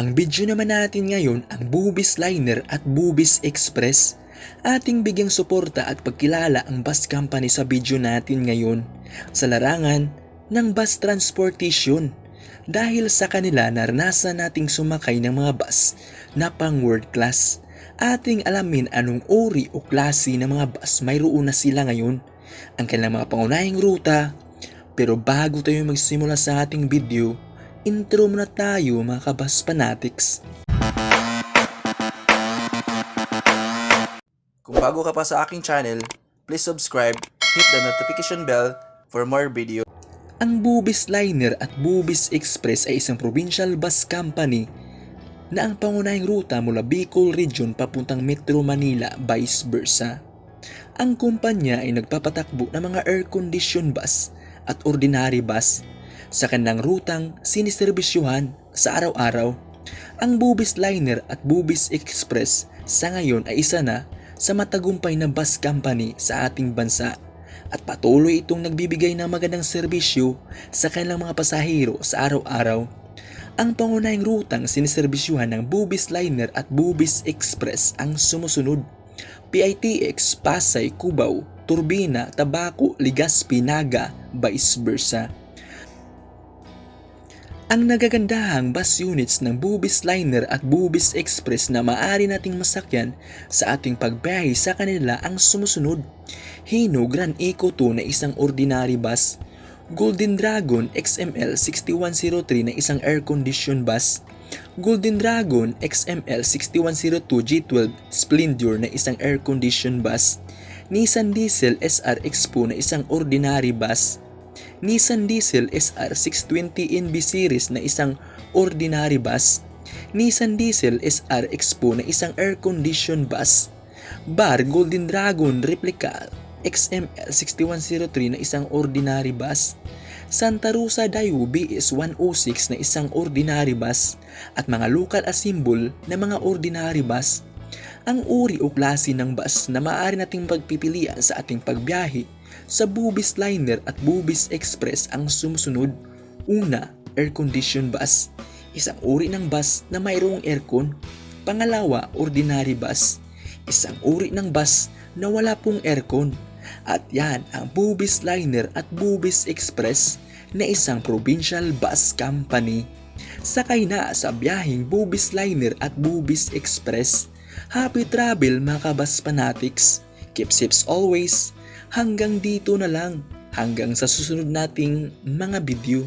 Ang video naman natin ngayon ang Bubis Liner at Bubis Express. Ating bigyang suporta at pagkilala ang bus company sa video natin ngayon sa larangan ng bus transportation. Dahil sa kanila naranasan nating sumakay ng mga bus na pang world class. Ating alamin anong uri o klase ng mga bus mayroon na sila ngayon, ang kanilang mga pangunahing ruta. Pero bago tayo magsimula sa ating video, intro muna tayo mga kabus fanatics. Kung bago ka pa sa aking channel, please subscribe, hit the notification bell for more video. Ang Bubis Liner at Bubis Express ay isang provincial bus company na ang pangunahing ruta mula Bicol Region papuntang Metro Manila vice versa. Ang kumpanya ay nagpapatakbo ng mga air-conditioned bus at ordinary bus sa kanilang rutang siniserbisyuhan sa araw-araw. Ang Bubis Liner at Bubis Express sa ngayon ay isa na sa matagumpay na bus company sa ating bansa at patuloy itong nagbibigay ng magandang serbisyo sa kanilang mga pasahero sa araw-araw. Ang pangunahing rutang siniserbisyuhan ng Bubis Liner at Bubis Express ang sumusunod: PITX, Pasay, Cubao, Turbina, Tabaco, Legazpi, Naga, vice versa. Ang nagagandahang bus units ng Bubis Liner at Bubis Express na maaari nating masakyan sa ating pagbiyahe sa kanila ang sumusunod: Hino Grand Eco 2 na isang ordinary bus, Golden Dragon XML 6103 na isang air-conditioned bus, Golden Dragon XML 6102 G12 Splendor na isang air-conditioned bus, Nissan Diesel SR Expo na isang ordinary bus, Nissan Diesel SR 620 NB Series na isang ordinary bus, Nissan Diesel SR Expo na isang air-conditioned bus, Bar Golden Dragon Replica XML 6103 na isang ordinary bus, Santa Rosa Daewoo BS 106 na isang ordinary bus, at mga local assemble na mga ordinary bus. Ang uri o klase ng bus na maaari nating pagpipilian sa ating pagbiyahe sa Bubis Liner at Bubis Express ang sumusunod. Una, air-conditioned bus, isang uri ng bus na mayroong aircon. Pangalawa, ordinary bus, isang uri ng bus na wala pong aircon. At yan ang Bubis Liner at Bubis Express na isang provincial bus company. Sakay na sa biyaheng Bubis Liner at Bubis Express. Happy travel mga kabus fanatics. Keep safe always. Hanggang dito na lang. Hanggang sa susunod nating mga video.